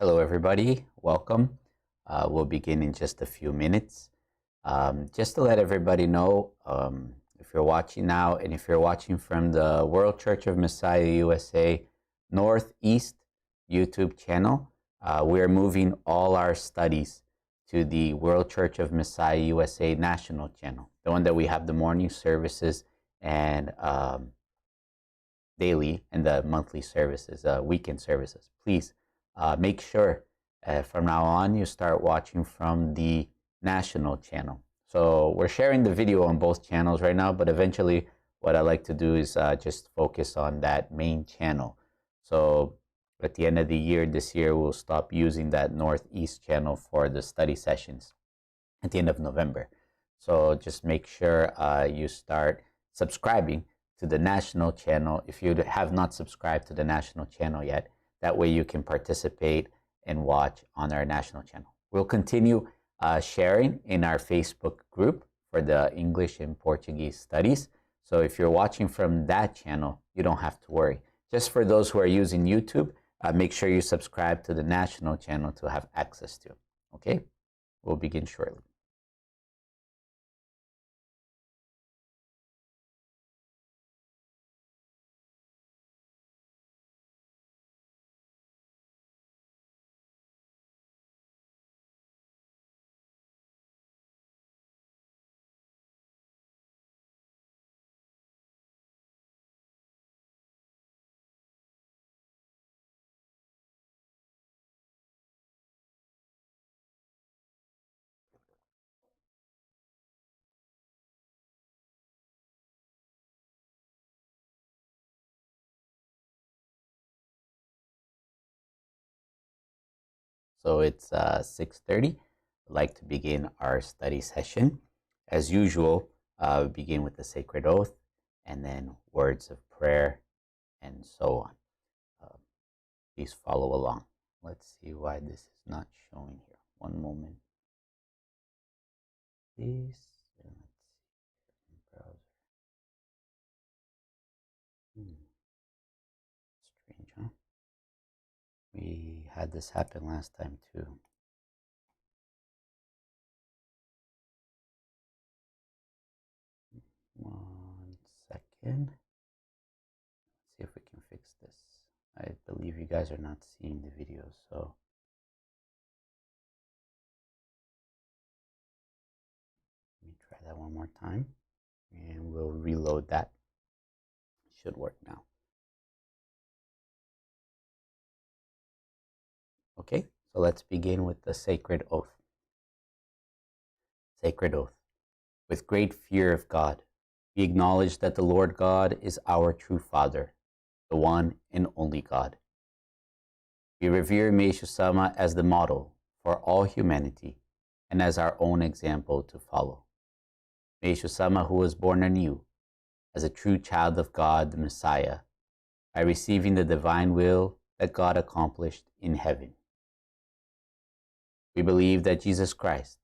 Hello, everybody. Welcome. We'll begin in just a few minutes. Just to let everybody know, if you're watching now and if you're watching from the World Church of Messiah USA Northeast YouTube channel, we're moving all our studies to the World Church of Messiah USA National channel, the one that we have the morning services and daily and the monthly services, weekend services. Please make sure from now on you start watching from the national channel. So we're sharing the video on both channels right now, but eventually what I like to do is just focus on that main channel. So at the end of the year, this year, we'll stop using that Northeast channel for the study sessions at the end of November. So just make sure you start subscribing to the national channel if you have not subscribed to the national channel yet. That way you can participate and watch on our national channel. We'll continue sharing in our Facebook group for the English and Portuguese studies. So if you're watching from that channel, you don't have to worry. Just for those who are using YouTube, make sure you subscribe to the national channel to have access to. Okay? We'll begin shortly. So it's 6:30. I'd like to begin our study session. As usual, we begin with the sacred oath and then words of prayer and so on. Please follow along. Let's see why this is not showing here. One moment, please. Let's see. Browser. Strange, huh? We had this happen last time too. One second. Let's see if we can fix this. I believe you guys are not seeing the video, so let me try that one more time and we'll reload that. It should work now. Okay, so let's begin with the sacred oath. Sacred oath. With great fear of God, we acknowledge that the Lord God is our true Father, the one and only God. We revere Meishu Sama as the model for all humanity and as our own example to follow. Meishu Sama, who was born anew as a true child of God, the Messiah, by receiving the divine will that God accomplished in heaven. We believe that Jesus Christ,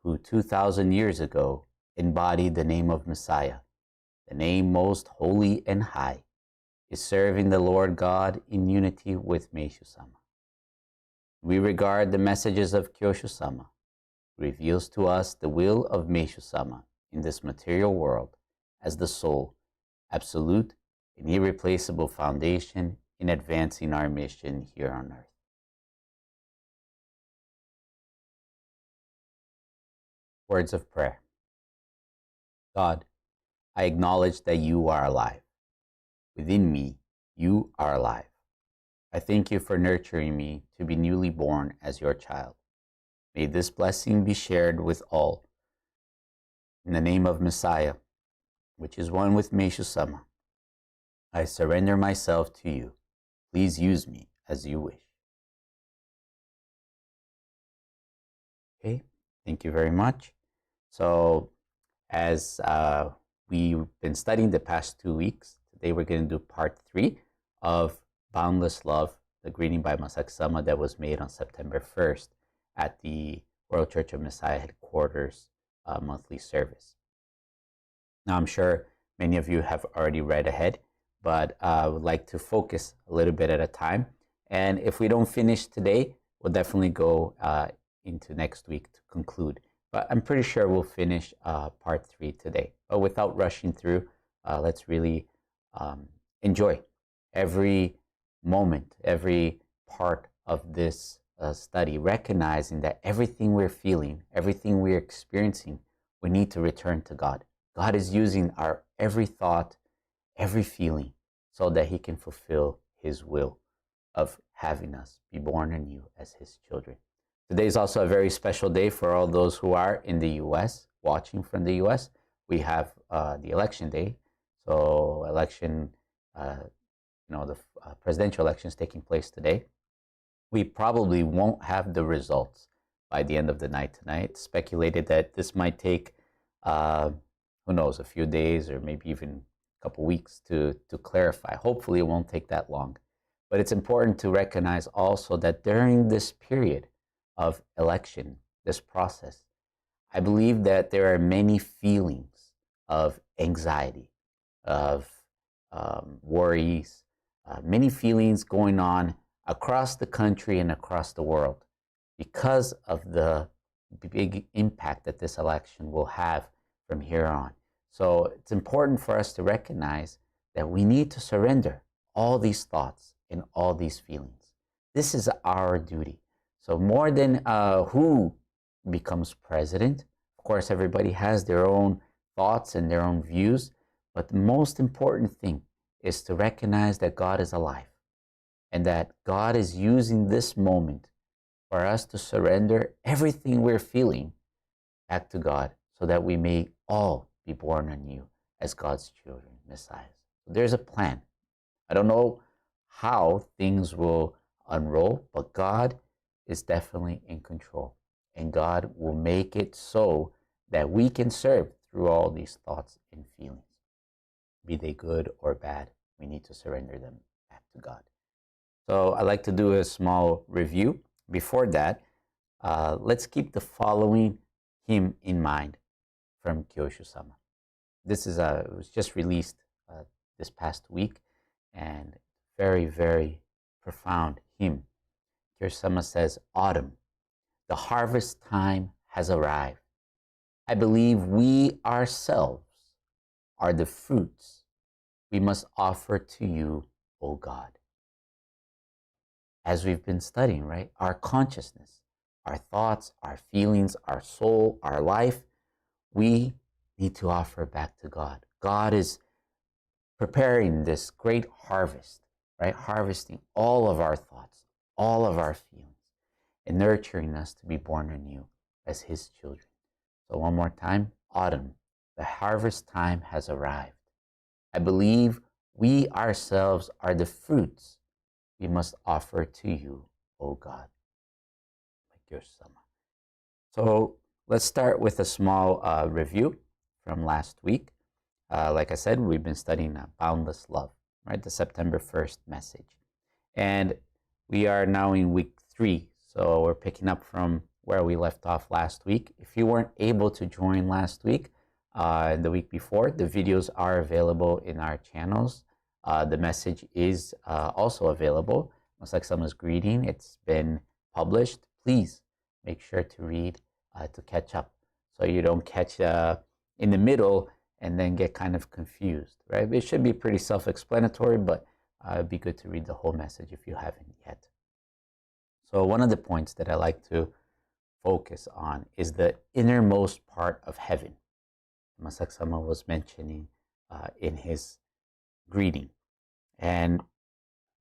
who 2,000 years ago embodied the name of Messiah, the name most holy and high, is serving the Lord God in unity with Meishu Sama. We regard the messages of Kyosho Sama, who reveals to us the will of Meishu Sama in this material world as the sole, absolute, and irreplaceable foundation in advancing our mission here on earth. Words of prayer. God, I acknowledge that you are alive. Within me, you are alive. I thank you for nurturing me to be newly born as your child. May this blessing be shared with all. In the name of Messiah, which is one with Meishu Sama, I surrender myself to you. Please use me as you wish. Okay, thank you very much. So as we've been studying the past 2 weeks, today we're going to do part 3 of Boundless Love, the greeting by Masaki Sama that was made on September 1st at the World Church of Messiah headquarters monthly service. Now I'm sure many of you have already read ahead, but I would like to focus a little bit at a time. And if we don't finish today, we'll definitely go into next week to conclude. But I'm pretty sure we'll finish part 3 today. But without rushing through, let's really enjoy every moment, every part of this study, recognizing that everything we're feeling, everything we're experiencing, we need to return to God. God is using our every thought, every feeling, so that He can fulfill His will of having us be born anew as His children. Today is also a very special day for all those who are in the U.S., watching from the U.S. We have the election day. So the presidential election is taking place today. We probably won't have the results by the end of the night tonight. It's speculated that this might take, who knows, a few days or maybe even a couple weeks to clarify. Hopefully it won't take that long. But it's important to recognize also that during this period of election, this process, I believe that there are many feelings of anxiety, of worries, many feelings going on across the country and across the world because of the big impact that this election will have from here on. So it's important for us to recognize that we need to surrender all these thoughts and all these feelings. This is our duty. So more than who becomes president, of course, everybody has their own thoughts and their own views, but the most important thing is to recognize that God is alive and that God is using this moment for us to surrender everything we're feeling back to God so that we may all be born anew as God's children, Messiahs. So there's a plan. I don't know how things will unroll, but God is definitely in control, and God will make it so that we can serve through all these thoughts and feelings. Be they good or bad, we need to surrender them back to God. So I'd like to do a small review. Before that, let's keep the following hymn in mind from Kyoshu-sama. This is it was just released this past week, and very, very profound hymn. Kyoshu-sama says, "Autumn, the harvest time has arrived. I believe we ourselves are the fruits we must offer to you, O God." As we've been studying, right? Our consciousness, our thoughts, our feelings, our soul, our life, we need to offer back to God. God is preparing this great harvest, right? Harvesting all of our thoughts, all of our feelings, and nurturing us to be born anew as His children. So one more time, autumn, the harvest time has arrived. I believe we ourselves are the fruits we must offer to you, O God. So let's start with a small review from last week. Like I said, we've been studying Boundless Love, right? The September 1st message. And we are now in week 3. So we're picking up from where we left off last week. If you weren't able to join last week, the week before, the videos are available in our channels. The message is also available. Masaki-sama's greeting, it's been published. Please make sure to read to catch up, so you don't catch in the middle and then get kind of confused, right? It should be pretty self-explanatory, but it'd be good to read the whole message if you haven't yet. So one of the points that I like to focus on is the innermost part of heaven. Masaki-sama was mentioning in his greeting. And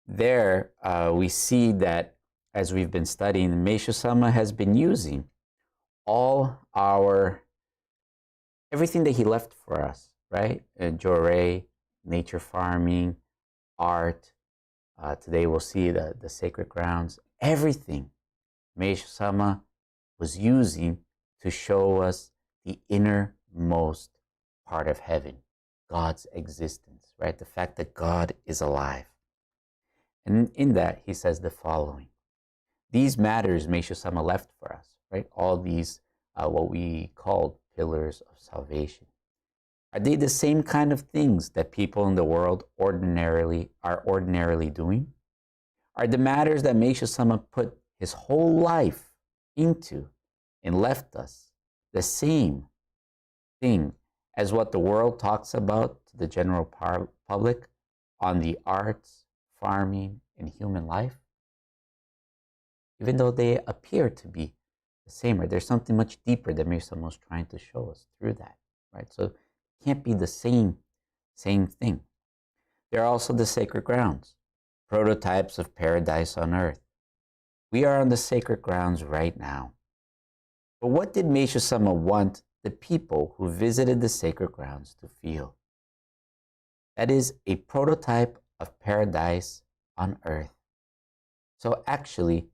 there we see that as we've been studying, Meishu-sama has been using everything that he left for us, right? Jorei, nature farming, art. Today we'll see the sacred grounds. Everything Meishu-sama was using to show us the innermost part of heaven, God's existence, right? The fact that God is alive. And in that, he says the following. These matters Meishu-sama left for us, right? All these, what we call pillars of salvation. Are they the same kind of things that people in the world are ordinarily doing? Are the matters that Meishu-sama put his whole life into and left us the same thing as what the world talks about to the general public on the arts, farming, and human life, even though they appear to be the same, right? There's something much deeper that maybe someone's trying to show us through that, right? So it can't be the same thing. There are also the sacred grounds, prototypes of paradise on earth. We are on the sacred grounds right now. But what did Meishu Sama want the people who visited the sacred grounds to feel? That is a prototype of paradise on earth. So actually,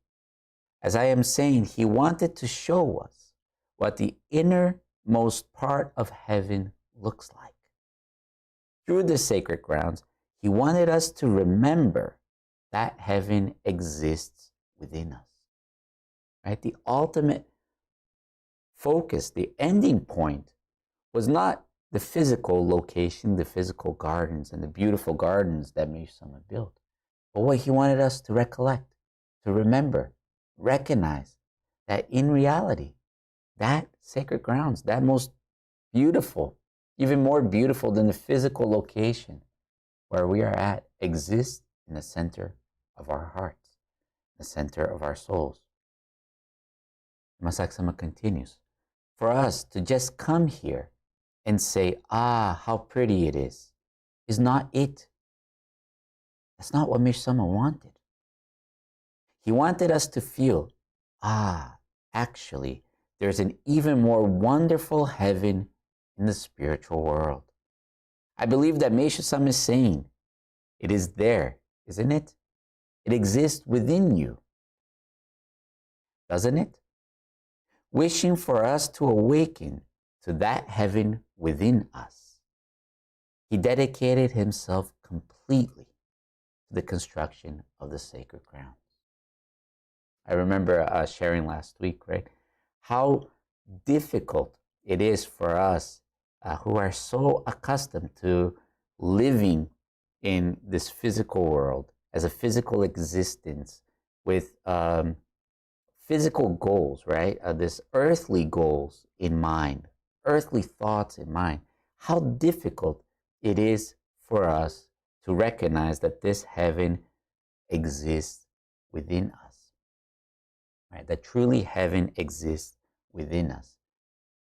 as I am saying, he wanted to show us what the innermost part of heaven looks like. Through the sacred grounds, he wanted us to remember that heaven exists within us. Right? The ultimate focus, the ending point, was not the physical location, the physical gardens, and the beautiful gardens that Meishu Sama built, but what he wanted us to recollect, to remember, recognize that in reality, that sacred grounds, that most beautiful, even more beautiful than the physical location where we are at, exists in the center of our hearts, the center of our souls. Masaki Sama continues, for us to just come here and say, ah, how pretty it is not it. That's not what Meishu Sama wanted. He wanted us to feel, ah, actually, there's an even more wonderful heaven in the spiritual world. I believe that Meishu Sama is saying, it is there, isn't it? It exists within you, doesn't it? Wishing for us to awaken to that heaven within us. He dedicated himself completely to the construction of the sacred grounds. I remember sharing last week, right, how difficult it is for us who are so accustomed to living in this physical world as a physical existence with physical goals, right? This earthly goals in mind, earthly thoughts in mind. How difficult it is for us to recognize that this heaven exists within us. Right? That truly heaven exists within us.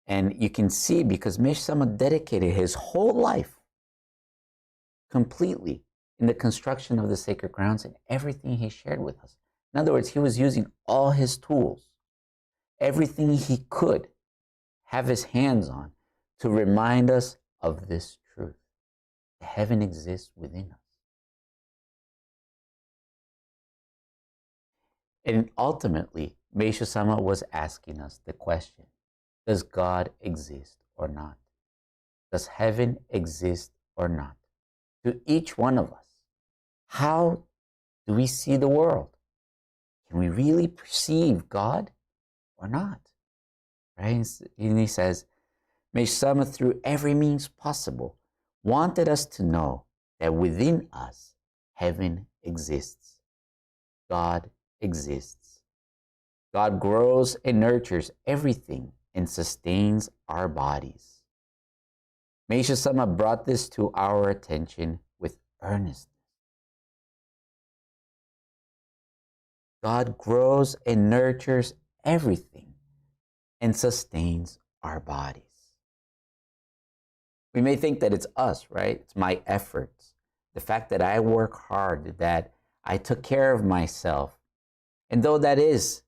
And you can see because Meishu Sama dedicated his whole life completely in the construction of the sacred grounds and everything he shared with us. In other words, he was using all his tools, everything he could have his hands on to remind us of this truth. Heaven exists within us. And ultimately, Meishu Sama was asking us the question, does God exist or not? Does heaven exist or not? To each one of us, how do we see the world? Can we really perceive God or not? Right? And he says, Meishu Sama, through every means possible, wanted us to know that within us, heaven exists. God exists. God grows and nurtures everything and sustains our bodies. Meishu Sama brought this to our attention with earnestness. God grows and nurtures everything and sustains our bodies. We may think that it's us, right? It's my efforts. The fact that I work hard, that I took care of myself. And though that is,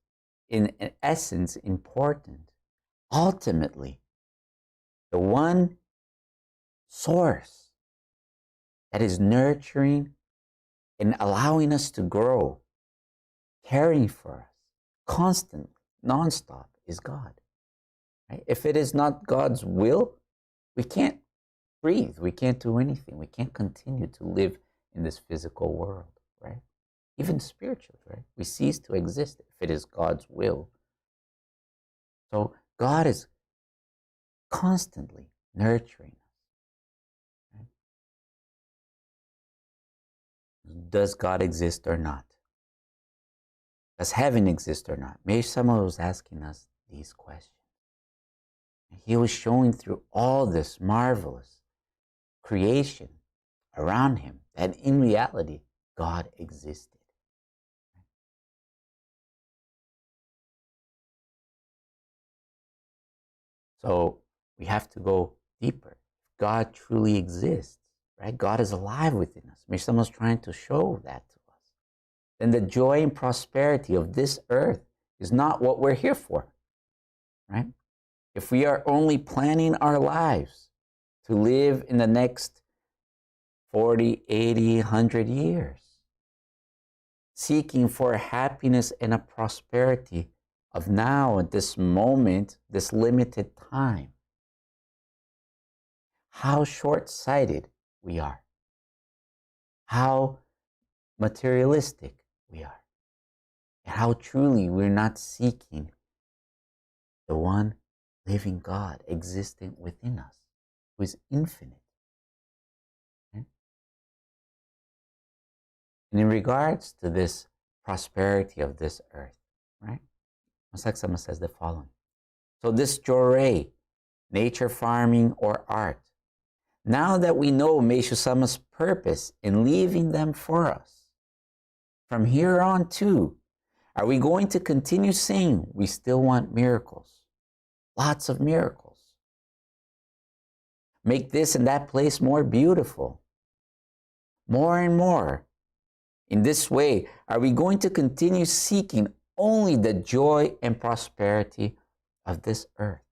in essence, important, ultimately, the one source that is nurturing and allowing us to grow, caring for us constantly, nonstop, is God. Right? If it is not God's will, we can't breathe. We can't do anything. We can't continue to live in this physical world, right? Even spiritually, right? We cease to exist if it is God's will. So God is constantly nurturing us. Right? Does God exist or not? Does heaven exist or not? Maybe someone was asking us these questions. And he was showing through all this marvelous creation around him that in reality, God existed. So we have to go deeper. God truly exists, right? God is alive within us. Maybe someone's trying to show that to us. Then the joy and prosperity of this earth is not what we're here for, right? If we are only planning our lives to live in the next 40, 80, 100 years, seeking for a happiness and a prosperity of now at this moment, this limited time, how short-sighted we are, how materialistic we are, and how truly we're not seeking the one living God existing within us, who is infinite. Okay? And in regards to this prosperity of this earth, right? Masaksama says the following. So this Jorei, nature farming or art, now that we know Meishu-sama's purpose in leaving them for us, from here on too, are we going to continue saying we still want miracles? Lots of miracles. Make this and that place more beautiful. More and more. In this way, are we going to continue seeking only the joy and prosperity of this earth?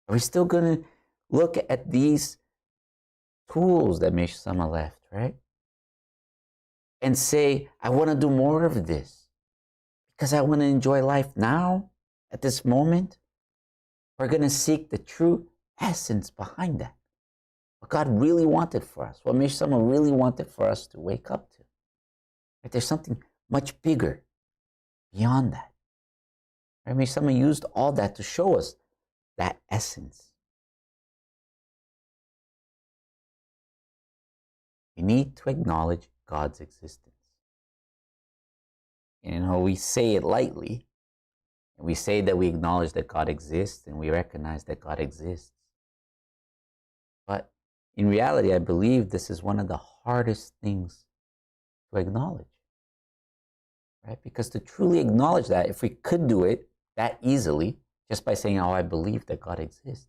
Are we still going to look at these tools that Meishu-sama left, right? And say, I want to do more of this because I want to enjoy life now, at this moment? We're going to seek the true essence behind that. What God really wanted for us, what Meishu-sama really wanted for us to wake up to. Right? There's something much bigger beyond that. Right? Meishu-sama used all that to show us that essence. We need to acknowledge God's existence. You know, we say it lightly, and we say that we acknowledge that God exists and we recognize that God exists. But in reality, I believe this is one of the hardest things to acknowledge, right? Because to truly acknowledge that, if we could do it that easily, just by saying, oh, I believe that God exists,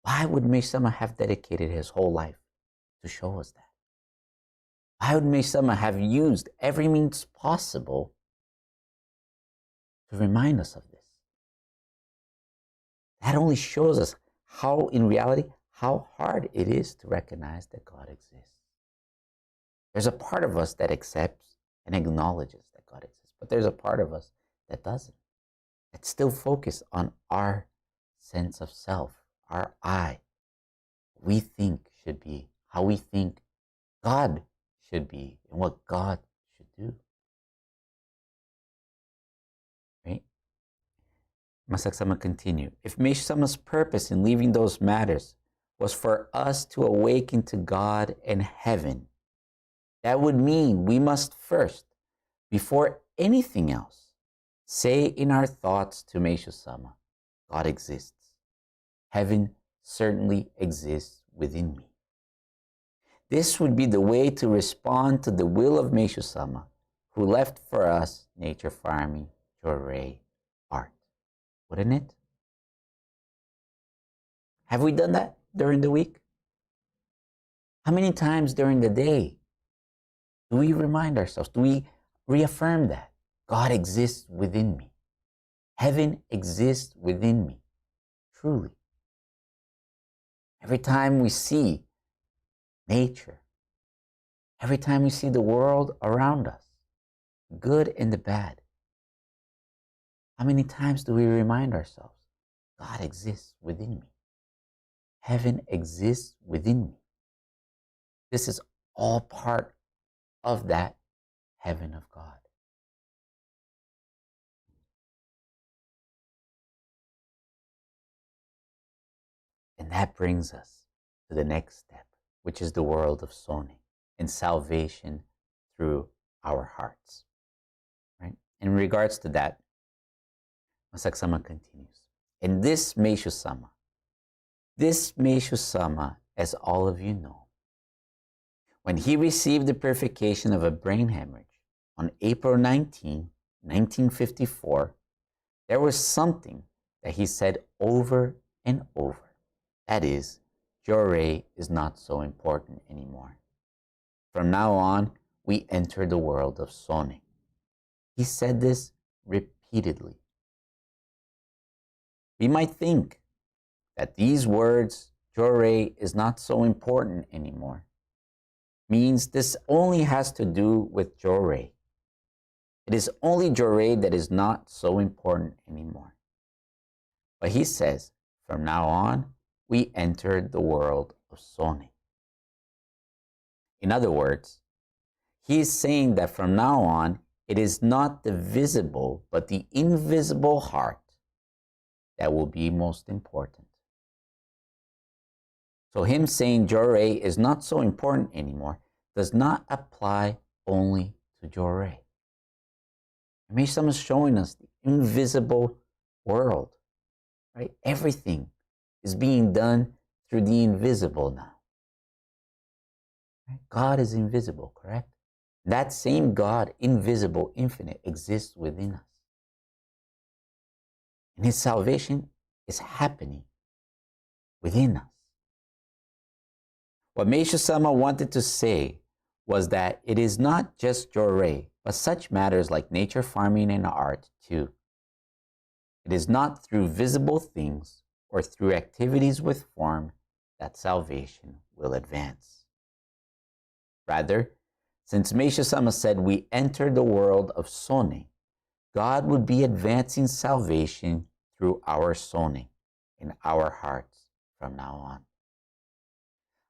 why would Meishu-sama have dedicated his whole life to show us that? Why would Meishu-sama have used every means possible to remind us of this? That only shows us how, in reality, how hard it is to recognize that God exists. There's a part of us that accepts and acknowledges that God exists, but there's a part of us that doesn't. It's still focused on our sense of self, our I, what we think should be, how we think God should be, and what God should do. Right? Masaksama continued. If Meishu-sama's purpose in leaving those matters was for us to awaken to God and heaven, that would mean we must first, before anything else, say in our thoughts to Meishu-sama, God exists. Heaven certainly exists within me. This would be the way to respond to the will of Meishu-sama, who left for us nature farming, Jorei, art. Wouldn't it? Have we done that during the week? How many times during the day do we remind ourselves? Do we reaffirm that God exists within me? Heaven exists within me, truly. Every time we see nature, every time we see the world around us, good and the bad, how many times do we remind ourselves, God exists within me? Heaven exists within me. This is all part of that heaven of God. And that brings us to the next step, which is the world of Sone and salvation through our hearts. in regards to that, Masagsama continues. And this Meishu-sama, as all of you know, when he received the purification of a brain hemorrhage on April 19, 1954, there was something that he said over and over. That is, Jorei is not so important anymore. From now on, we enter the world of Sone. He said this repeatedly. We might think that these words, Jorei is not so important anymore, means this only has to do with Jorei. It is only Jorei that is not so important anymore. But he says, from now on, we entered the world of Sone. In other words, he is saying that from now on, it is not the visible, but the invisible heart that will be most important. So him saying Jorei is not so important anymore does not apply only to Jorei. Meishu-sama is showing us the invisible world, right? Everything is being done through the invisible now. Right? God is invisible, correct? That same God, invisible, infinite, exists within us. And his salvation is happening within us. What Meishu-sama wanted to say was that it is not just Jorei, but such matters like nature, farming, and art too. It is not through visible things or through activities with form that salvation will advance. Rather, since Meishu-sama said we enter the world of Sone, God would be advancing salvation through our Sone, in our hearts from now on.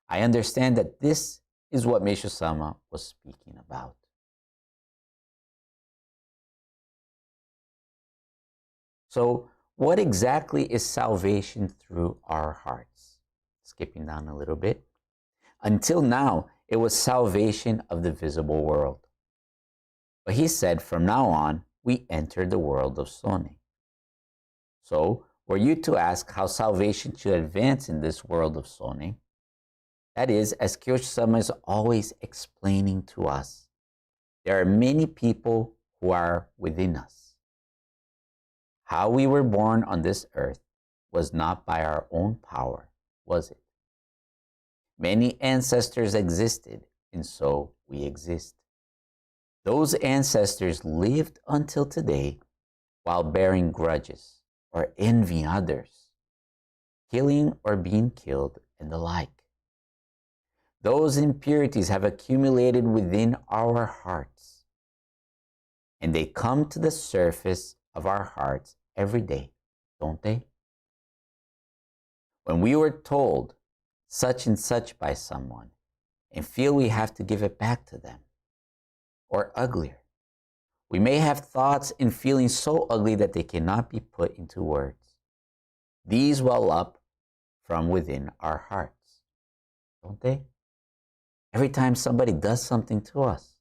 I understand that this is what Meishu-sama was speaking about. So, what exactly is salvation through our hearts? Skipping down a little bit. Until now, it was salvation of the visible world. But he said, from now on, we enter the world of Sone. So, were you to ask how salvation should advance in this world of Sone, that is, as Kyoshi-sama is always explaining to us, there are many people who are within us. How we were born on this earth was not by our own power, was it? Many ancestors existed, and so we exist. Those ancestors lived until today while bearing grudges or envying others, killing or being killed, and the like. Those impurities have accumulated within our hearts, and they come to the surface of our hearts every day, don't they? When we were told such and such by someone and feel we have to give it back to them, or uglier, we may have thoughts and feelings so ugly that they cannot be put into words. These well up from within our hearts, don't they? Every time somebody does something to us,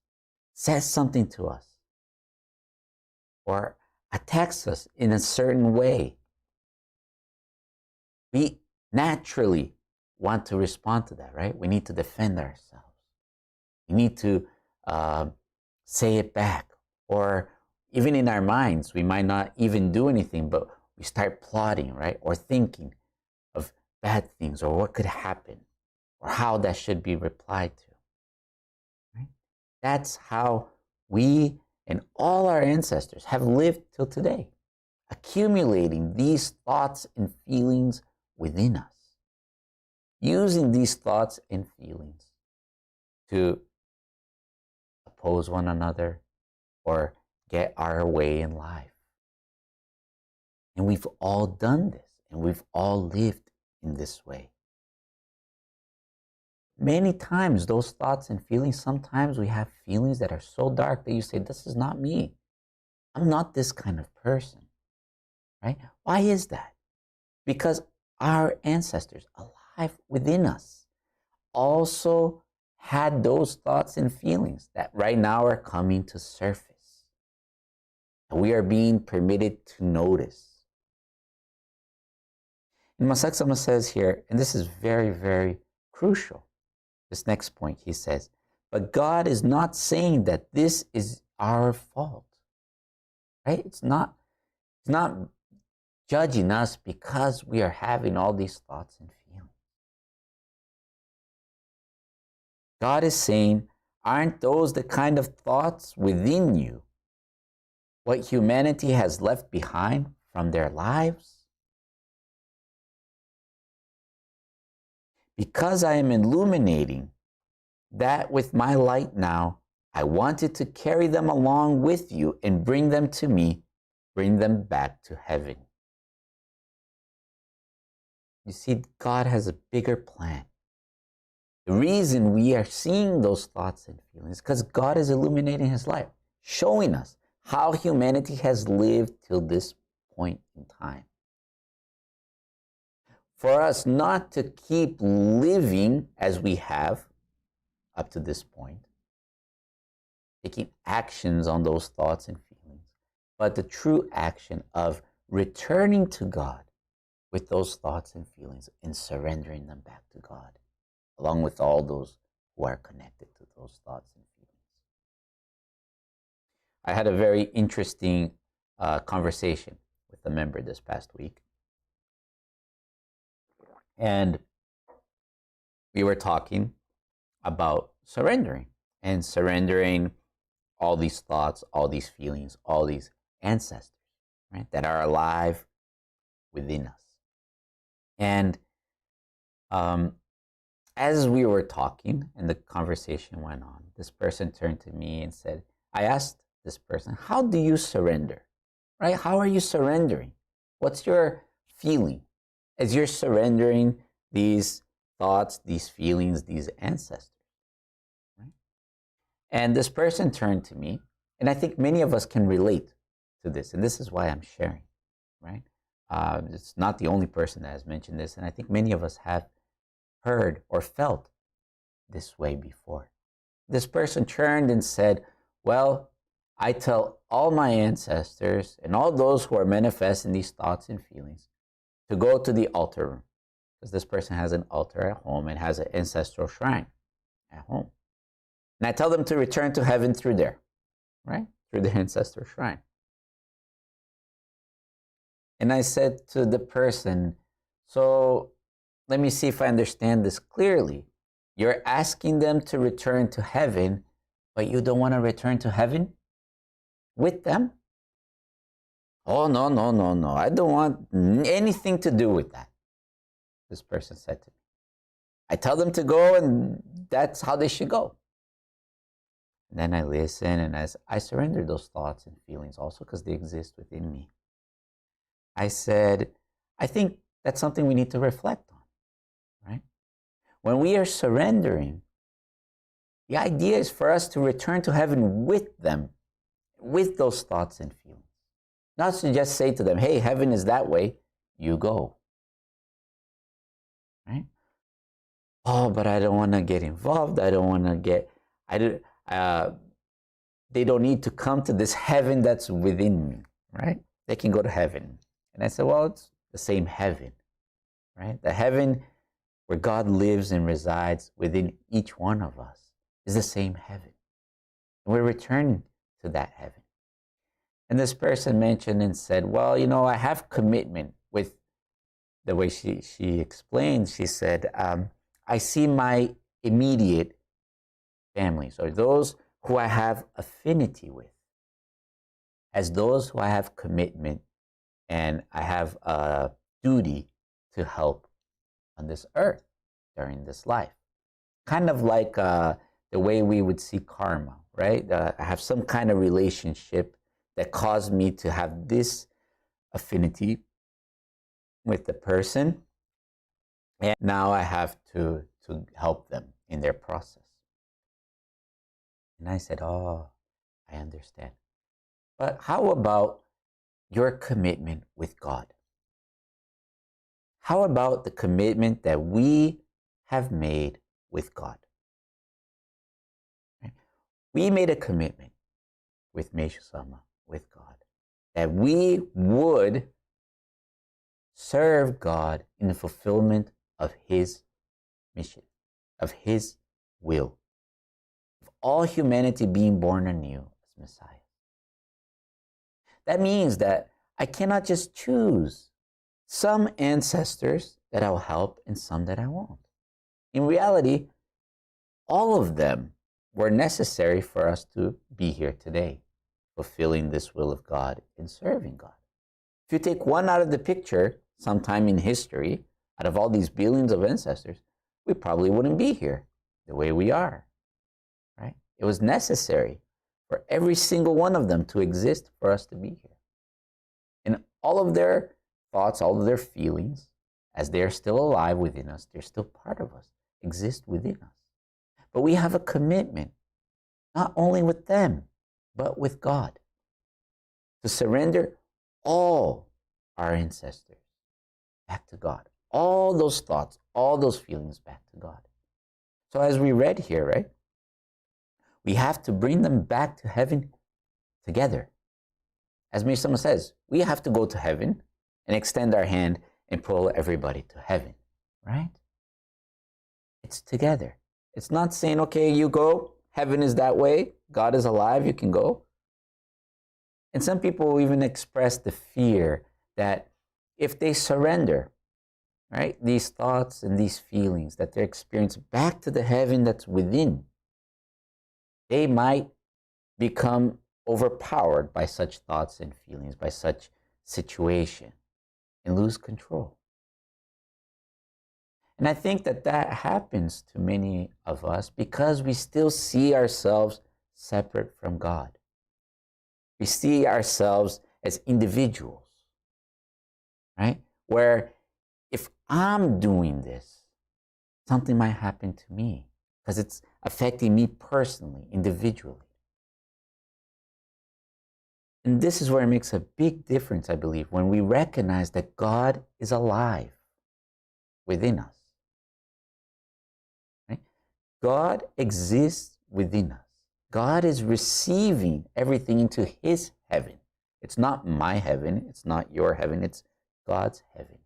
says something to us, or attacks us in a certain way, we naturally want to respond to that, right? We need to defend ourselves. We need to say it back. Or even in our minds, we might not even do anything, but we start plotting, right? Or thinking of bad things or what could happen or how that should be replied to. Right? That's how we and all our ancestors have lived till today, accumulating these thoughts and feelings within us, using these thoughts and feelings to oppose one another or get our way in life. And we've all done this, and we've all lived in this way. Many times, those thoughts and feelings, sometimes we have feelings that are so dark that you say, this is not me. I'm not this kind of person, right? Why is that? Because our ancestors alive within us also had those thoughts and feelings that right now are coming to surface. that we are being permitted to notice. And Masak Sama says here, and this is very, very crucial, this next point, he says, but God is not saying that this is our fault, right? It's not judging us because we are having all these thoughts and feelings. God is saying, aren't those the kind of thoughts within you, what humanity has left behind from their lives? Because I am illuminating that with my light now, I wanted to carry them along with you and bring them to me, bring them back to heaven. You see, God has a bigger plan. The reason we are seeing those thoughts and feelings is because God is illuminating his life, showing us how humanity has lived till this point in time. For us not to keep living as we have up to this point, taking actions on those thoughts and feelings, but the true action of returning to God with those thoughts and feelings and surrendering them back to God, along with all those who are connected to those thoughts and feelings. I had a very interesting conversation with a member this past week. And we were talking about surrendering and surrendering all these thoughts, all these feelings, all these ancestors, right, that are alive within us. And as we were talking and the conversation went on, this person turned to me and said, I asked this person, how do you surrender? Right? How are you surrendering? What's your feeling as you're surrendering these thoughts, these feelings, these ancestors? Right? And this person turned to me, and I think many of us can relate to this, and this is why I'm sharing, right? It's not the only person that has mentioned this, and I think many of us have heard or felt this way before. This person turned and said, well, I tell all my ancestors and all those who are manifesting these thoughts and feelings to go to the altar room, because this person has an altar at home and has an ancestral shrine at home. And I tell them to return to heaven through there, right? Through the ancestral shrine. And I said to the person, so let me see if I understand this clearly. You're asking them to return to heaven, but you don't want to return to heaven with them? Oh, no, no, no, no. I don't want anything to do with that, this person said to me. I tell them to go, and that's how they should go. And then I listen, and as I surrender those thoughts and feelings also because they exist within me, I said, I think that's something we need to reflect on, right? When we are surrendering, the idea is for us to return to heaven with them, with those thoughts and feelings. Not to just say to them, hey, heaven is that way, you go. Right? Oh, but I don't want to get involved. I don't want to get, they don't need to come to this heaven that's within me, right? They can go to heaven. And I said, well, it's the same heaven, right? The heaven where God lives and resides within each one of us is the same heaven. And we're returning to that heaven. And this person mentioned and said, well, you know, I have commitment with the way she explained. She said, I see my immediate families, or those who I have affinity with, as those who I have commitment and I have a duty to help on this earth during this life. Kind of like the way we would see karma, right? I have some kind of relationship that caused me to have this affinity with the person, and now I have to help them in their process. And I said, oh, I understand. But how about your commitment with God? How about the commitment that we have made with God? We made a commitment with Meishu Sama, with God. that we would serve God in the fulfillment of His mission, of His will, of all humanity being born anew as Messiah. That means that I cannot just choose some ancestors that I'll help and some that I won't. In reality, all of them were necessary for us to be here today, fulfilling this will of God and serving God. If you take one out of the picture sometime in history, out of all these billions of ancestors, we probably wouldn't be here the way we are, right? It was necessary for every single one of them to exist for us to be here. And all of their thoughts, all of their feelings, as they are still alive within us, they're still part of us, exist within us. But we have a commitment, not only with them, but with God, to surrender all our ancestors back to God. All those thoughts, all those feelings back to God. So as we read here, right, we have to bring them back to heaven together. As Mishama says, we have to go to heaven and extend our hand and pull everybody to heaven, right? It's together. It's not saying, okay, you go, heaven is that way, God is alive, you can go. And some people even express the fear that if they surrender, right, these thoughts and these feelings that they experience back to the heaven that's within, they might become overpowered by such thoughts and feelings, by such situation, and lose control. And I think that that happens to many of us because we still see ourselves separate from God. We see ourselves as individuals, right? Where if I'm doing this, something might happen to me because it's affecting me personally, individually. And this is where it makes a big difference, I believe, when we recognize that God is alive within us. Right? God exists within us. God is receiving everything into His heaven. It's not my heaven. It's not your heaven. It's God's heaven.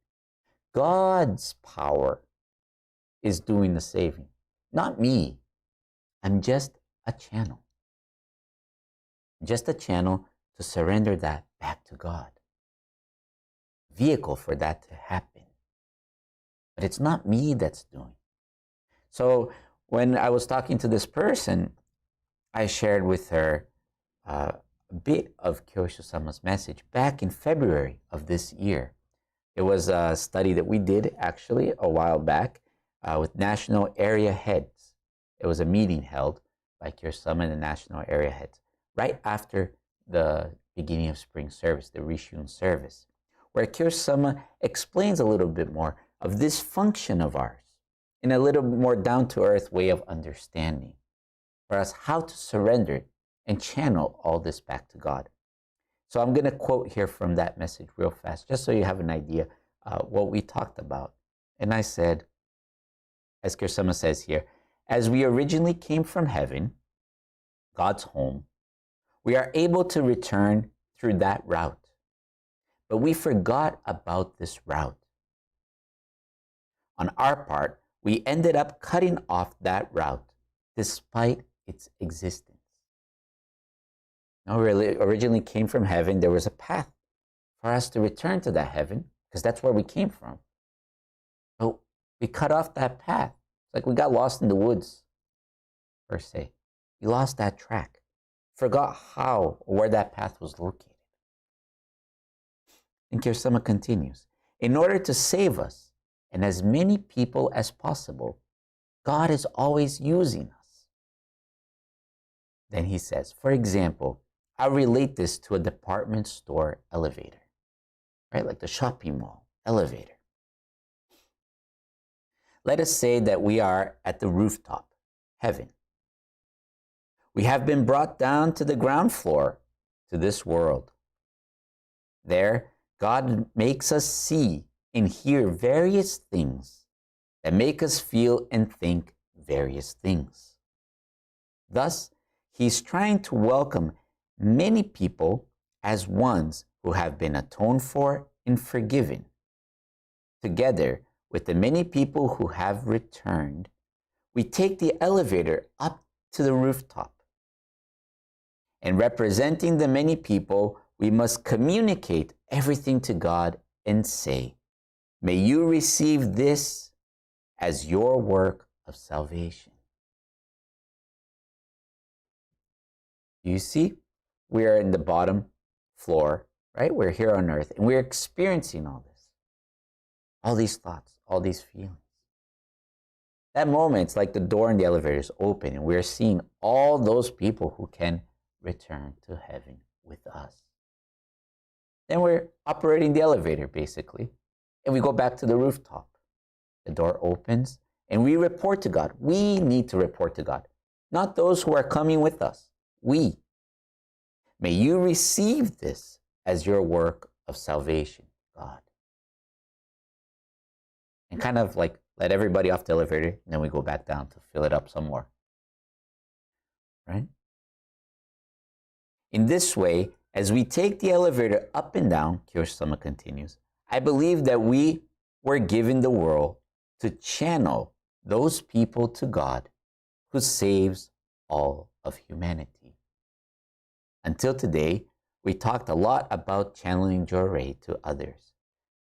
God's power is doing the saving, not me. I'm just a channel. Just a channel to surrender that back to God. Vehicle for that to happen. But it's not me that's doing. So when I was talking to this person, I shared with her a bit of Kyosho-sama's message back in February of this year. It was a study that we did actually a while back with national area heads. It was a meeting held by Kyosho-sama and the national area heads right after the beginning of spring service, the Rishun service, where Kyosho-sama explains a little bit more of this function of ours in a little more down-to-earth way of understanding for us how to surrender and channel all this back to God. So I'm going to quote here from that message real fast, just so you have an idea what we talked about. And I said, as Kyosho-sama says here, as we originally came from heaven, God's home, we are able to return through that route. But we forgot about this route. On our part, we ended up cutting off that route despite its existence. Now, we originally came from heaven. There was a path for us to return to that heaven because that's where we came from. But we cut off that path. It's like we got lost in the woods, per se. We lost that track. Forgot how or where that path was located. And Kyosho-sama continues, in order to save us and as many people as possible, God is always using us. Then he says, for example, I'll relate this to a department store elevator, right? Like the shopping mall elevator. Let us say that we are at the rooftop, heaven. We have been brought down to the ground floor, to this world. There, God makes us see and hear various things that make us feel and think various things. Thus, He's trying to welcome many people as ones who have been atoned for and forgiven, together with the many people who have returned, we take the elevator up to the rooftop. And representing the many people, we must communicate everything to God and say, may you receive this as your work of salvation. You see, we are in the bottom floor, right? We're here on earth and we're experiencing all this, all these thoughts, all these feelings. That moment, it's like the door in the elevator is open and we're seeing all those people who can return to heaven with us. Then we're operating the elevator basically, and we go back to the rooftop. The door opens and we report to God. We need to report to God, not those who are coming with us. We. May you receive this as your work of salvation, God. And kind of like let everybody off the elevator, and then we go back down to fill it up some more. Right? In this way, as we take the elevator up and down, Kiyosama continues, I believe that we were given the world to channel those people to God who saves all of humanity. Until today, we talked a lot about channeling Jorei to others,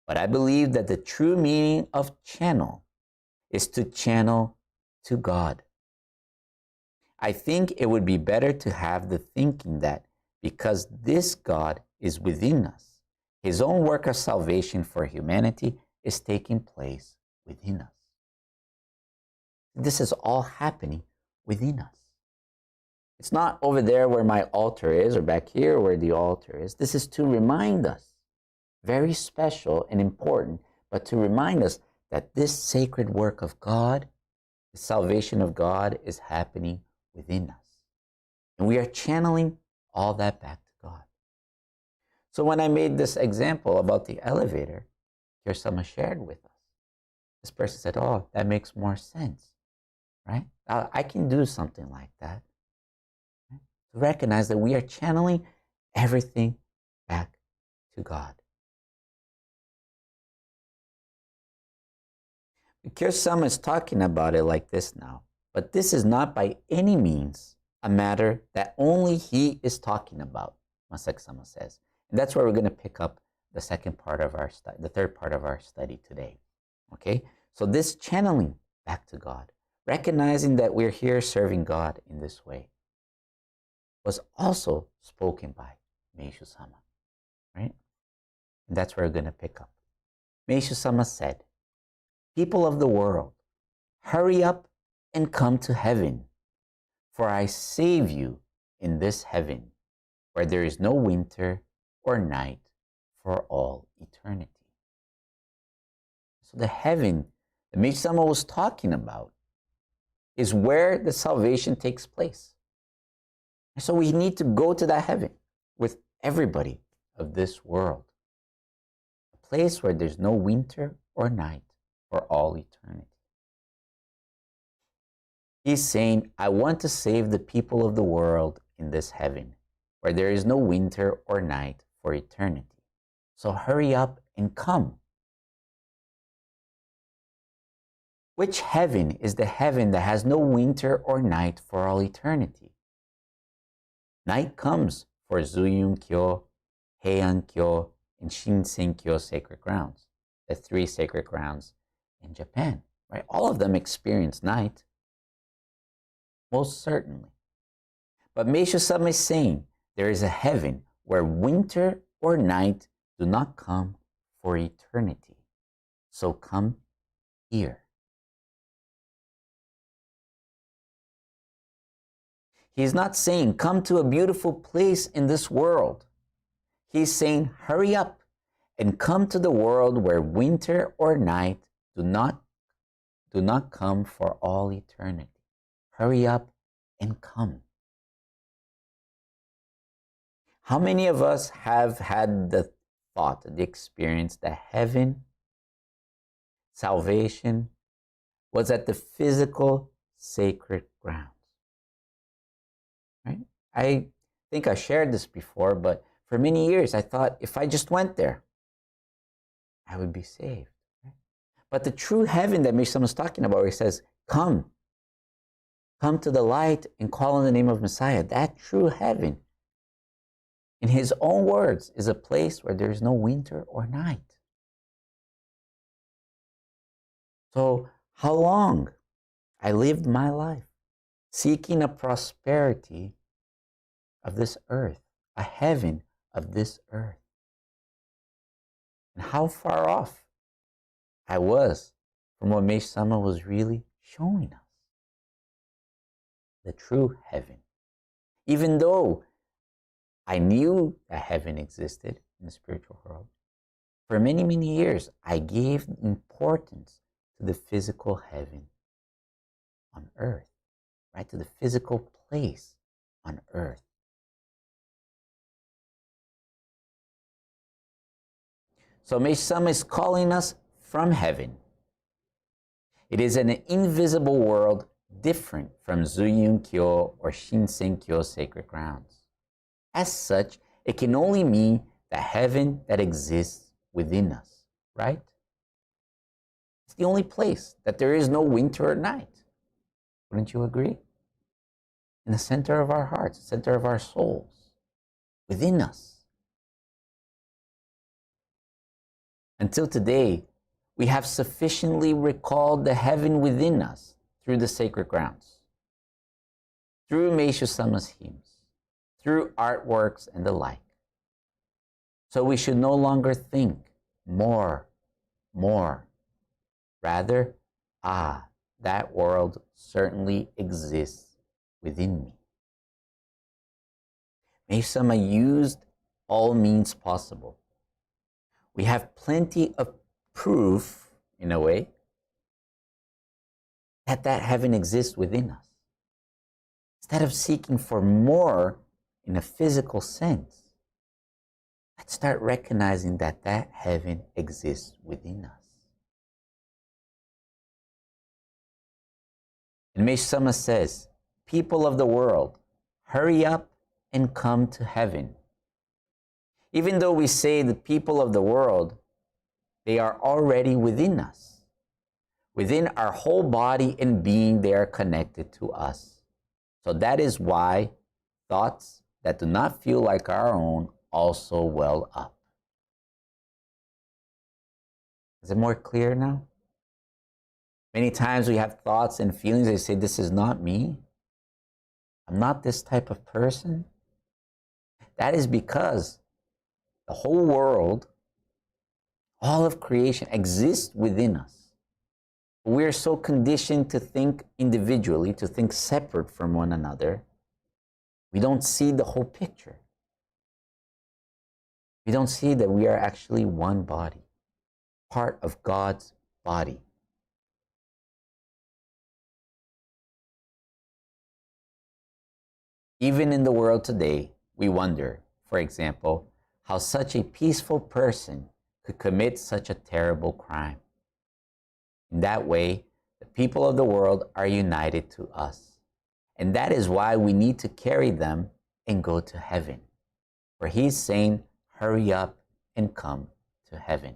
but I believe that the true meaning of channel is to channel to God. I think it would be better to have the thinking that because this God is within us, his own work of salvation for humanity is taking place within us. This is all happening within us. It's not over there where my altar is or back here where the altar is. This is to remind us, very special and important, but to remind us that this sacred work of God, the salvation of God, is happening within us. And we are channeling all that back to God. So when I made this example about the elevator, Kiyosama shared with us. This person said, oh, that makes more sense, right? I can do something like that. Right? To recognize that we are channeling everything back to God. Kiyosama is talking about it like this now, but this is not by any means a matter that only he is talking about, Masaaki-sama says. And that's where we're going to pick up the second part of our study, the third part of our study today. Okay? So this channeling back to God, recognizing that we're here serving God in this way, was also spoken by Meishu-sama, right? And that's where we're going to pick up. Meishu-sama said, people of the world, hurry up and come to heaven, for I save you in this heaven, where there is no winter or night for all eternity. So the heaven that Meishu-sama was talking about is where the salvation takes place. And so we need to go to that heaven with everybody of this world. A place where there's no winter or night for all eternity. He's saying, I want to save the people of the world in this heaven, where there is no winter or night for eternity. So hurry up and come. Which heaven is the heaven that has no winter or night for all eternity? Night comes for Zuyun-kyo, Heian-kyo, and Shinsen-kyo sacred grounds, the three sacred grounds in Japan, right? All of them experience night, most certainly. But Meishu-sama is saying there is a heaven where winter or night do not come for eternity. So come here. He's not saying come to a beautiful place in this world. He's saying hurry up and come to the world where winter or night do not come for all eternity. Hurry up and come. How many of us have had the thought, the experience that heaven, salvation, was at the physical sacred grounds? Right? I think I shared this before, but For many years, I thought if I just went there, I would be saved. But the true heaven that Meshach is talking about, where he says, come to the light and call on the name of Messiah, that true heaven, in his own words, is a place where there is no winter or night. So how long I lived my life seeking a prosperity of this earth, a heaven of this earth. And how far off I was from what Mesh Sama was really showing us. The true heaven. Even though I knew that heaven existed in the spiritual world, for many, many years, I gave importance to the physical heaven on earth, right? To the physical place on earth. So Mesh Sama is calling us from heaven. It is an invisible world different from Zuyun Kyo or Shinsen Kyo sacred grounds. As such, it can only mean the heaven that exists within us, right? It's the only place that there is no winter or night. Wouldn't you agree? In the center of our hearts, the center of our souls, within us. Until today, we have sufficiently recalled the heaven within us through the sacred grounds, through Meishu Sama's hymns, through artworks and the like. So we should no longer think more. Rather, that world certainly exists within me. Meishu Sama used all means possible. We have plenty of proof, in a way, that heaven exists within us. Instead of seeking for more in a physical sense, let's start recognizing that heaven exists within us. And Mesh Sama says, people of the world, hurry up and come to heaven. Even though we say the people of the world, they are already within us. Within our whole body and being, they are connected to us. So that is why thoughts that do not feel like our own also well up. Is it more clear now? Many times we have thoughts and feelings, they say, this is not me. I'm not this type of person. That is because the whole world, all of creation exists within us. We're so conditioned to think individually, to think separate from one another. We don't see the whole picture. We don't see that we are actually one body, part of God's body. Even in the world today, we wonder, for example, how such a peaceful person could commit such a terrible crime. In that way, the people of the world are united to us. And that is why we need to carry them and go to heaven. For he's saying, hurry up and come to heaven.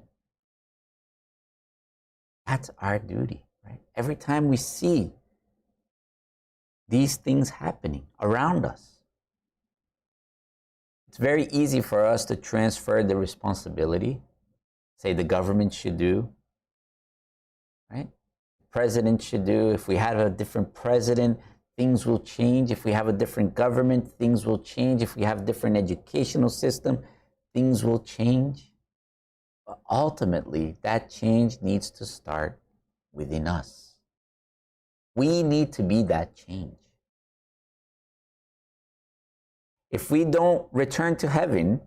That's our duty, right? Every time we see these things happening around us, it's very easy for us to transfer the responsibility, say the government should do, right? The president should do. If we have a different president, things will change. If we have a different government, things will change. If we have a different educational system, things will change. But ultimately, that change needs to start within us. We need to be that change. If we don't return to heaven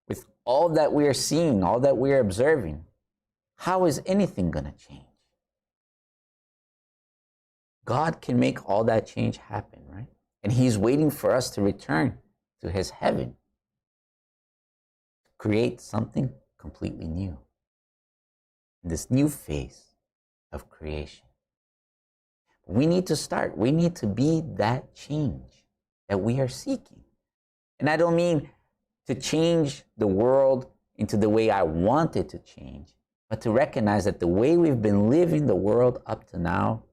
with all that we are seeing, all that we are observing, how is anything going to change? God can make all that change happen, right? And he's waiting for us to return to his heaven, to create something completely new in this new phase of creation. We need to start. We need to be that change that we are seeking. And I don't mean to change the world into the way I want it to change, but to recognize that the way we've been living the world up to now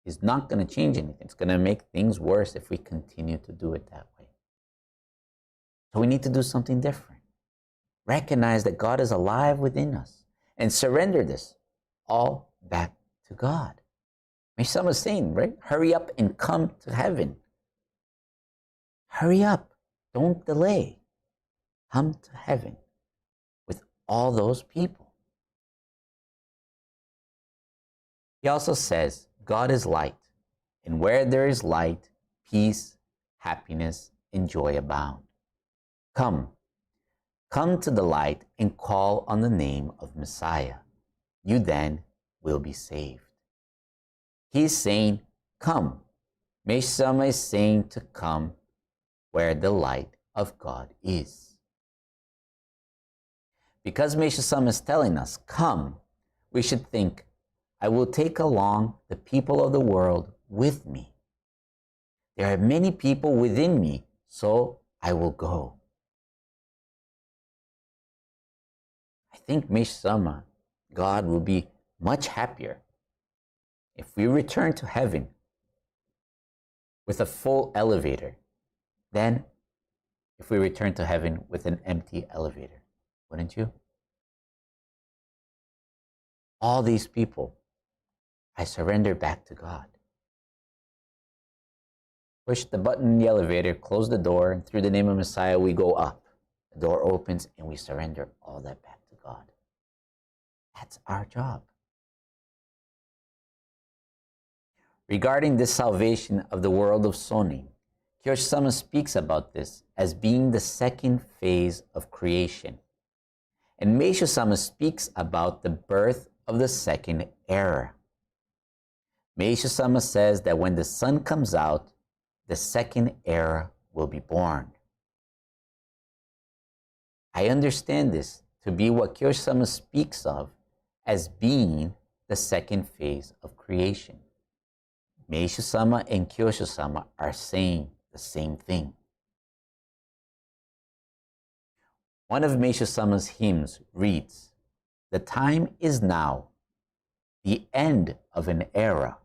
is not going to change anything. It's going to make things worse if we continue to do it that way. So we need to do something different. Recognize that God is alive within us and surrender this all back to God. Maybe someone's saying, right? Hurry up and come to heaven. Hurry up. Don't delay. Come to heaven with all those people. He also says, God is light, and where there is light, peace, happiness, and joy abound. Come to the light and call on the name of Messiah. You then will be saved. He's saying, come. Meshach Sama is saying to come where the light of God is. Because Meshach Sama is telling us, come, we should think, I will take along the people of the world with me. There are many people within me, so I will go. I think Meshach Sama, God will be much happier if we return to heaven with a full elevator than if we return to heaven with an empty elevator. Wouldn't you? All these people, I surrender back to God. Push the button in the elevator, close the door, and through the name of Messiah, we go up. The door opens and we surrender all that back to God. That's our job. Regarding this salvation of the world of Soni, Kyoshi Sama speaks about this as being the second phase of creation. And Meisho Sama speaks about the birth of the second era. Meisho Sama says that when the sun comes out, the second era will be born. I understand this to be what Kyoshi Sama speaks of as being the second phase of creation. Meisho Sama and Kyoshi Sama are saying the same thing. One of Meisho Sama's hymns reads, "The time is now, the end of an era.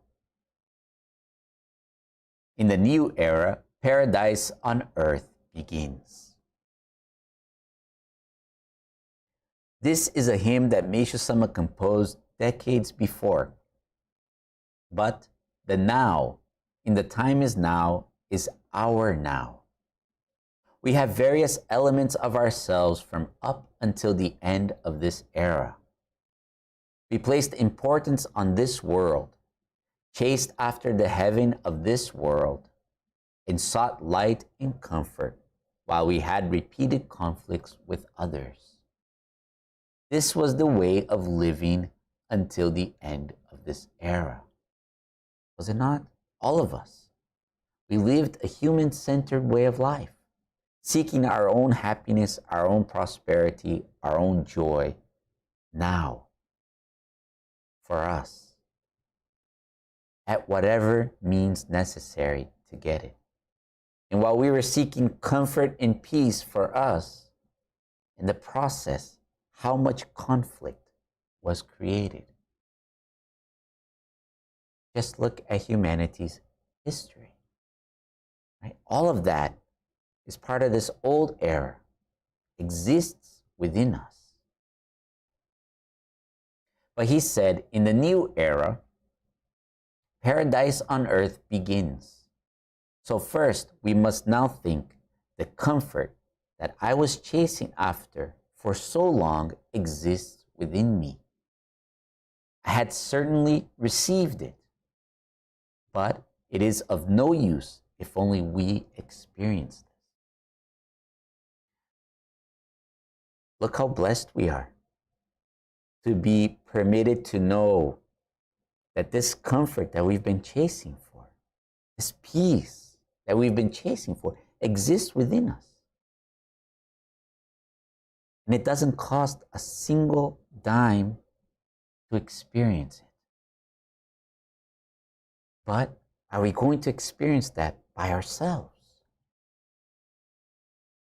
In the new era, paradise on earth begins." This is a hymn that Meisho Sama composed decades before. But the now, in the time is now, is our now. We have various elements of ourselves from up until the end of this era. We placed importance on this world, chased after the heaven of this world, and sought light and comfort while we had repeated conflicts with others. This was the way of living until the end of this era. Was it not? All of us. We lived a human-centered way of life, seeking our own happiness, our own prosperity, our own joy, now, for us, at whatever means necessary to get it. And while we were seeking comfort and peace for us, in the process, how much conflict was created. Just look at humanity's history. Right? All of that is part of this old era, exists within us. But he said, in the new era, paradise on earth begins. So first, we must now think the comfort that I was chasing after for so long exists within me. I had certainly received it, but it is of no use if only we experience this. Look how blessed we are to be permitted to know that this comfort that we've been chasing for, this peace that we've been chasing for, exists within us. And it doesn't cost a single dime to experience it. But are we going to experience that by ourselves?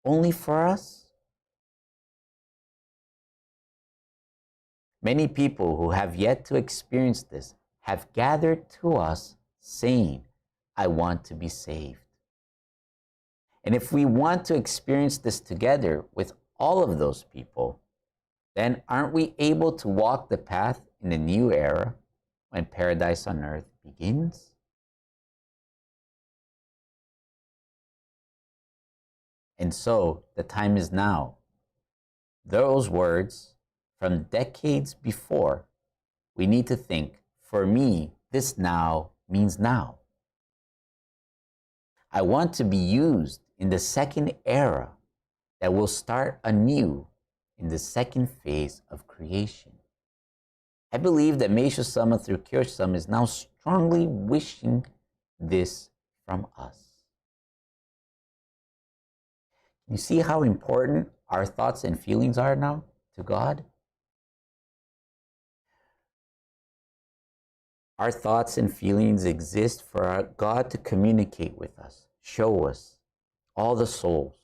only for us? Many people who have yet to experience this have gathered to us saying, I want to be saved. And if we want to experience this together with all of those people, then aren't we able to walk the path in the new era when paradise on earth begins? And so the time is now. Those words from decades before, we need to think, for me, this now means now. I want to be used in the second era that will start anew in the second phase of creation. I believe that Meishu Sama through Kyoshi Sama is now strongly wishing this from us. You see how important our thoughts and feelings are now to God? Our thoughts and feelings exist for our God to communicate with us, show us all the souls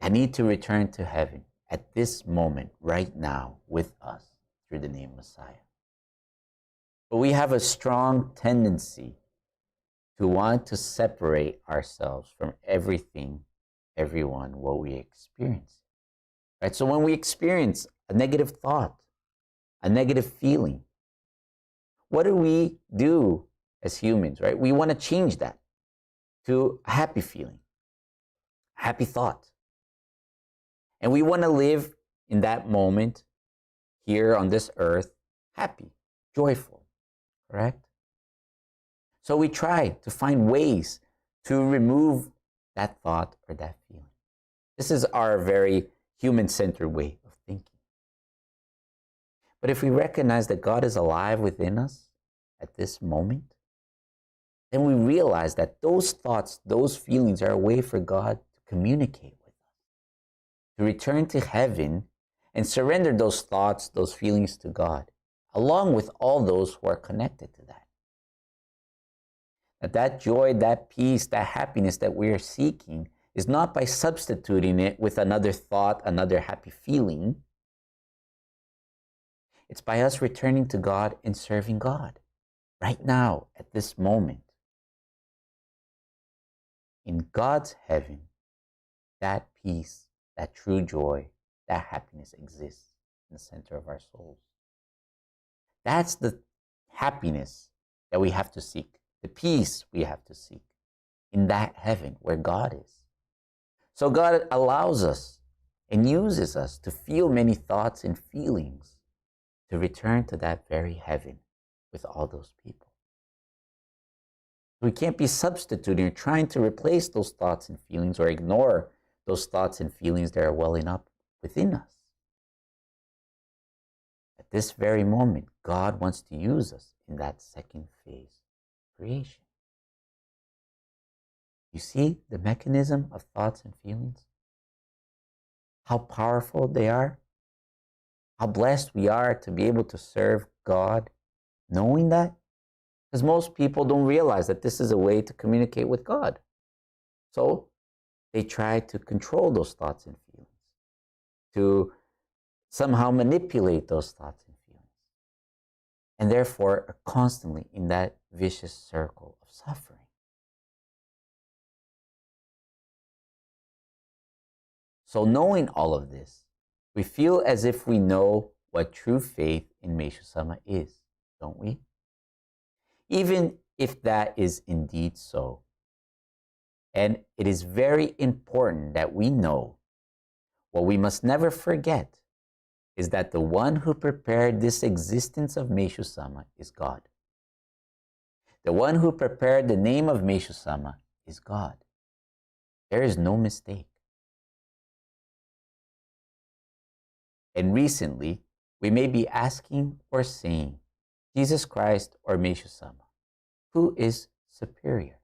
that need to return to heaven at this moment, right now, with us through the name Messiah. But we have a strong tendency to want to separate ourselves from everything, everyone, what we experience. Right? So when we experience a negative thought, a negative feeling, what do we do as humans, right? We want to change that to a happy feeling, happy thought. And we want to live in that moment here on this earth, happy, joyful, correct? So we try to find ways to remove that thought or that feeling. This is our very human-centered way of thinking. But if we recognize that God is alive within us at this moment, then we realize that those thoughts, those feelings are a way for God to communicate with us, to return to heaven and surrender those thoughts, those feelings to God, along with all those who are connected to that. That joy, that peace, that happiness that we are seeking is not by substituting it with another thought, another happy feeling. It's by us returning to God and serving God right now, at this moment. In God's heaven, that peace, that true joy, that happiness exists in the center of our souls. That's the happiness that we have to seek, the peace we have to seek in that heaven where God is. So God allows us and uses us to feel many thoughts and feelings to return to that very heaven with all those people. We can't be substituting or trying to replace those thoughts and feelings or ignore those thoughts and feelings that are welling up within us. At this very moment, God wants to use us in that second phase of creation. You see the mechanism of thoughts and feelings? How powerful they are? How blessed we are to be able to serve God knowing that? Because most people don't realize that this is a way to communicate with God. So they try to control those thoughts and feelings, to somehow manipulate those thoughts and feelings, and therefore are constantly in that vicious circle of suffering. So knowing all of this, we feel as if we know what true faith in Meishu Sama is, don't we? Even if that is indeed so. And it is very important that we know what we must never forget is that the one who prepared this existence of Meishu Sama is God. The one who prepared the name of Meishu Sama is God. There is no mistake. And recently, we may be asking or saying, Jesus Christ or Meishu Sama, who is superior?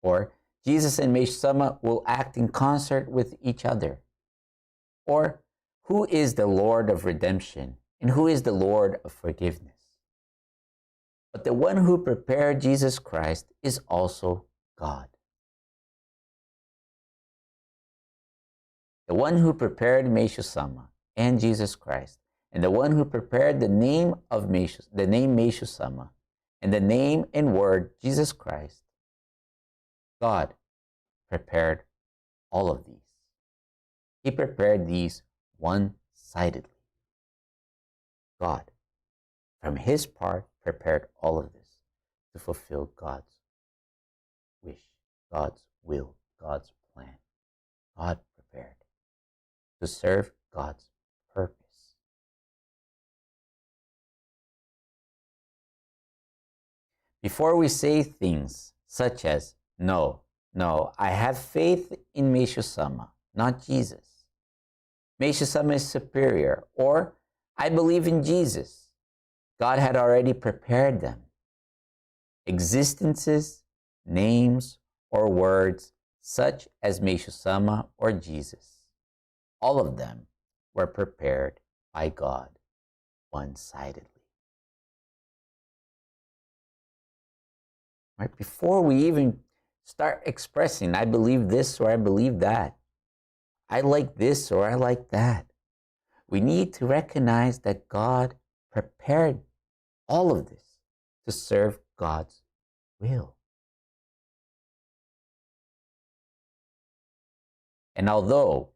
Or Jesus and Meishu Sama will act in concert with each other. Or who is the Lord of redemption and who is the Lord of forgiveness? But the one who prepared Jesus Christ is also God. the one who prepared Meshu Sama and Jesus Christ, and the one who prepared the name Meshu Sama, and the name and word Jesus Christ, God prepared all of these. He prepared these one-sidedly. God, from his part, prepared all of this to fulfill God's wish, God's will, God's plan. God prepared to serve God's purpose. Before we say things such as, no, I have faith in Meshu Sama, not Jesus. Meshu Sama is superior, or I believe in Jesus. God had already prepared them. Existences, names, or words such as Meshu Sama or Jesus, all of them were prepared by God one-sidedly. Right? Before we even start expressing, I believe this or I believe that, I like this or I like that, we need to recognize that God prepared all of this to serve God's will. And although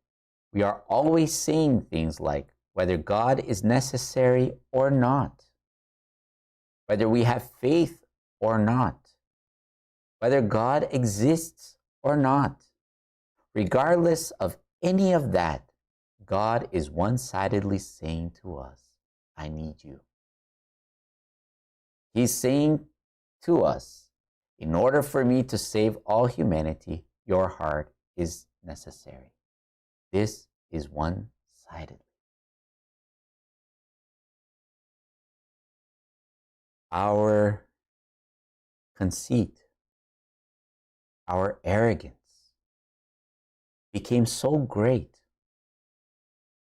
we are always saying things like whether God is necessary or not, whether we have faith or not, whether God exists or not, regardless of any of that, God is one-sidedly saying to us, I need you. He's saying to us, in order for me to save all humanity, your heart is necessary. This is one-sided. Our conceit, our arrogance became so great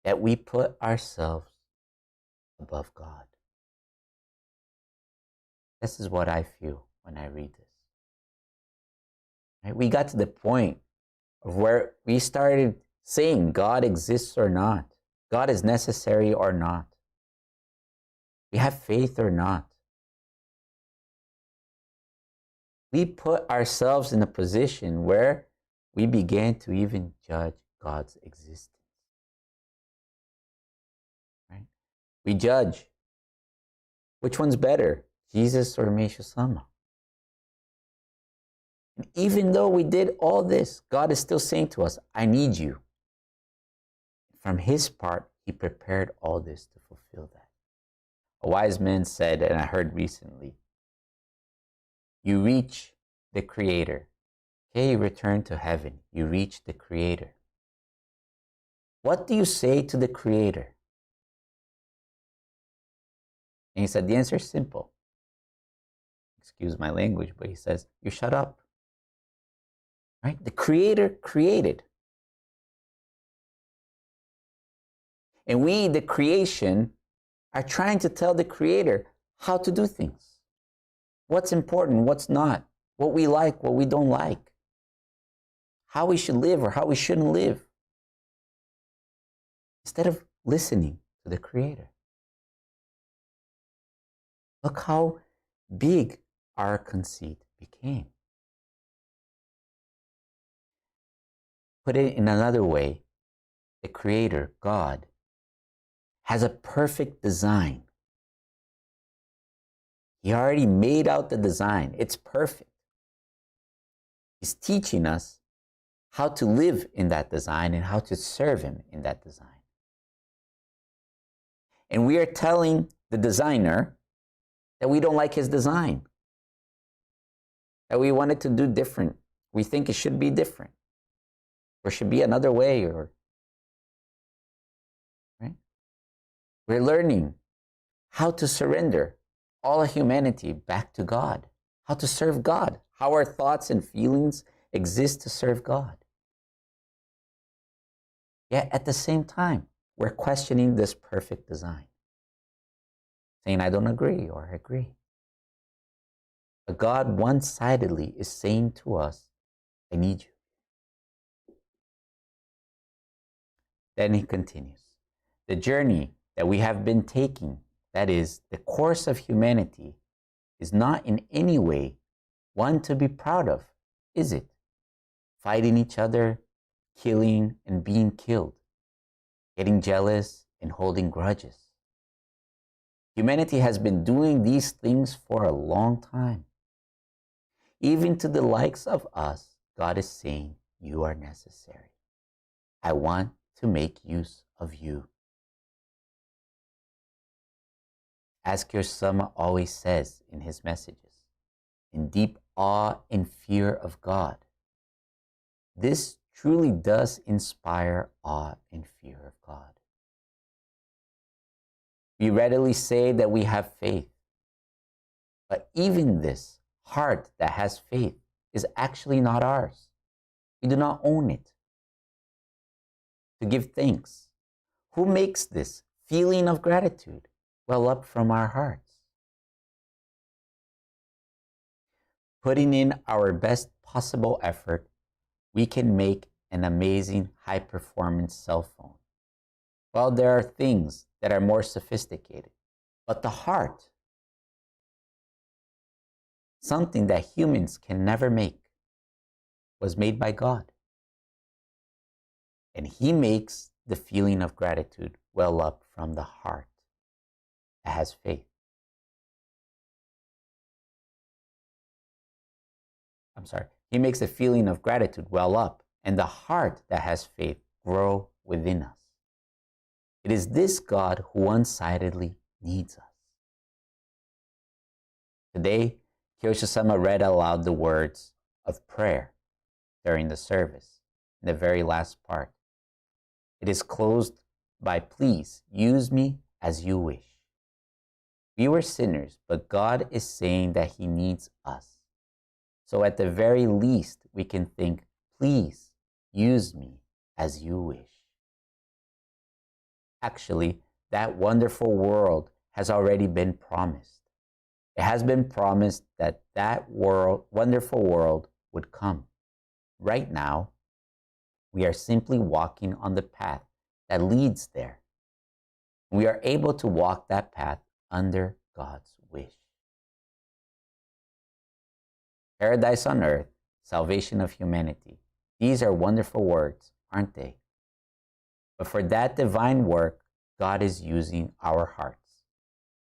that we put ourselves above God. This is what I feel when I read this. Right? We got to the point of where we started saying God exists or not, God is necessary or not, we have faith or not. We put ourselves in a position where we began to even judge God's existence. Right? We judge which one's better, Jesus or Meshu Sama. And even though we did all this, God is still saying to us, I need you. From his part, he prepared all this to fulfill that. A wise man said, and I heard recently, you reach the Creator. Okay, you return to heaven. You reach the Creator. What do you say to the Creator? And he said, the answer is simple. Excuse my language, but he says, you shut up. Right? The Creator created. And we, the creation, are trying to tell the Creator how to do things. What's important, what's not, what we like, what we don't like, how we should live or how we shouldn't live, instead of listening to the Creator. Look how big our conceit became. Put it in another way, the Creator, God, has a perfect design. He already made out the design. It's perfect. He's teaching us how to live in that design and how to serve him in that design. And we are telling the designer that we don't like his design, that we want it to do different. We think it should be different, or should be another way, or right? We're learning how to surrender all of humanity back to God, how to serve God, how our thoughts and feelings exist to serve God. Yet at the same time, we're questioning this perfect design, saying, I don't agree or I agree. But God one-sidedly is saying to us, I need you. Then he continues, the journey that we have been taking, that is, the course of humanity, is not in any way one to be proud of, is it? Fighting each other, killing and being killed, getting jealous and holding grudges. Humanity has been doing these things for a long time. Even to the likes of us, God is saying, you are necessary. I want to make use of you. As Kyo Sama always says in his messages, in deep awe and fear of God. This truly does inspire awe and fear of God. We readily say that we have faith, but even this heart that has faith is actually not ours. We do not own it. To give thanks, who makes this feeling of gratitude well up from our hearts? Putting in our best possible effort, we can make an amazing high-performance cell phone. Well, there are things that are more sophisticated, but the heart, something that humans can never make, was made by God. And He makes the feeling of gratitude well up from the heart that has faith. He makes the feeling of gratitude well up, and the heart that has faith grow within us. It is this God who one-sidedly needs us. Today, Kyosho-sama read aloud the words of prayer during the service, in the very last part. It is closed by, please use me as you wish. We were sinners, but God is saying that He needs us. So at the very least, we can think, please use me as you wish. Actually, that wonderful world has already been promised. It has been promised that that world, wonderful world would come. Right now, we are simply walking on the path that leads there. We are able to walk that path under God's wish. Paradise on earth, salvation of humanity. These are wonderful words, aren't they? But for that divine work, God is using our hearts.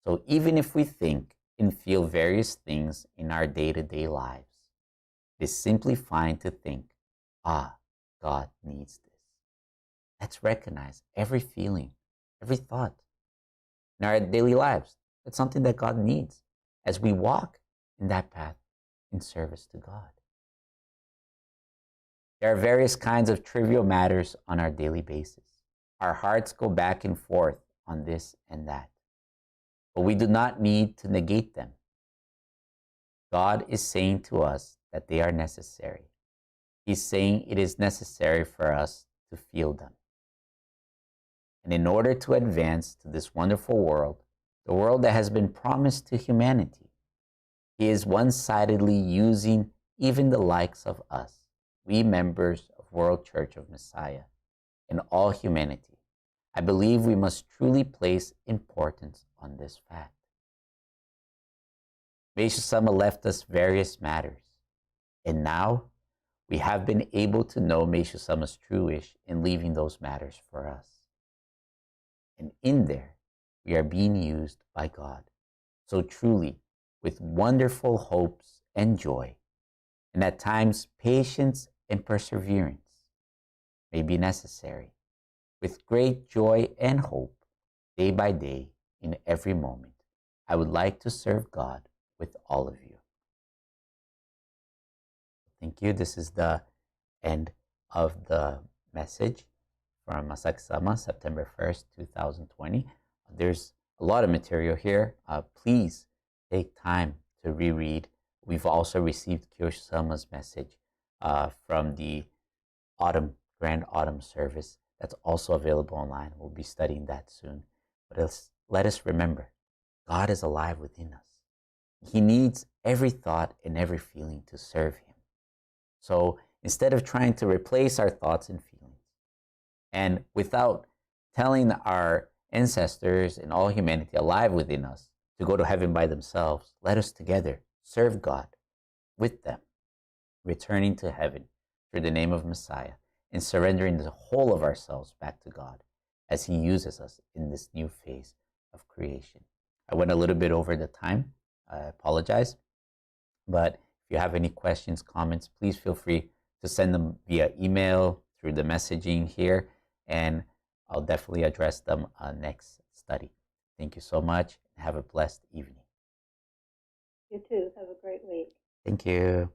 So even if we think and feel various things in our day-to-day lives, it is simply fine to think, God needs this. Let's recognize every feeling, every thought in our daily lives. That's something that God needs as we walk in that path in service to God. There are various kinds of trivial matters on our daily basis. Our hearts go back and forth on this and that, but we do not need to negate them. God is saying to us that they are necessary. He's saying it is necessary for us to feel them. And in order to advance to this wonderful world, the world that has been promised to humanity, He is one-sidedly using even the likes of us, we members of World Church of Messiah, and all humanity. I believe we must truly place importance on this fact. Meishu-sama left us various matters, and now we have been able to know Meishu-sama's true wish in leaving those matters for us. And in there, we are being used by God. So truly, with wonderful hopes and joy, and at times patience and perseverance may be necessary. With great joy and hope, day by day, in every moment, I would like to serve God with all of you. Thank you. This is the end of the message from Masaki-sama, September 1st, 2020. There's a lot of material here. Please take time to reread. We've also received Kyosho-sama's message from the Grand Autumn service. That's also available online. We'll be studying that soon. But let us remember, God is alive within us. He needs every thought and every feeling to serve Him. So instead of trying to replace our thoughts and feelings, and without telling our ancestors and all humanity alive within us to go to heaven by themselves, let us together serve God with them, returning to heaven through the name of Messiah and surrendering the whole of ourselves back to God as He uses us in this new phase of creation. I went a little bit over the time. I apologize. But if you have any questions, comments, please feel free to send them via email through the messaging here, and I'll definitely address them next study. Thank you so much. Have a blessed evening. You too. Have a great week. Thank you.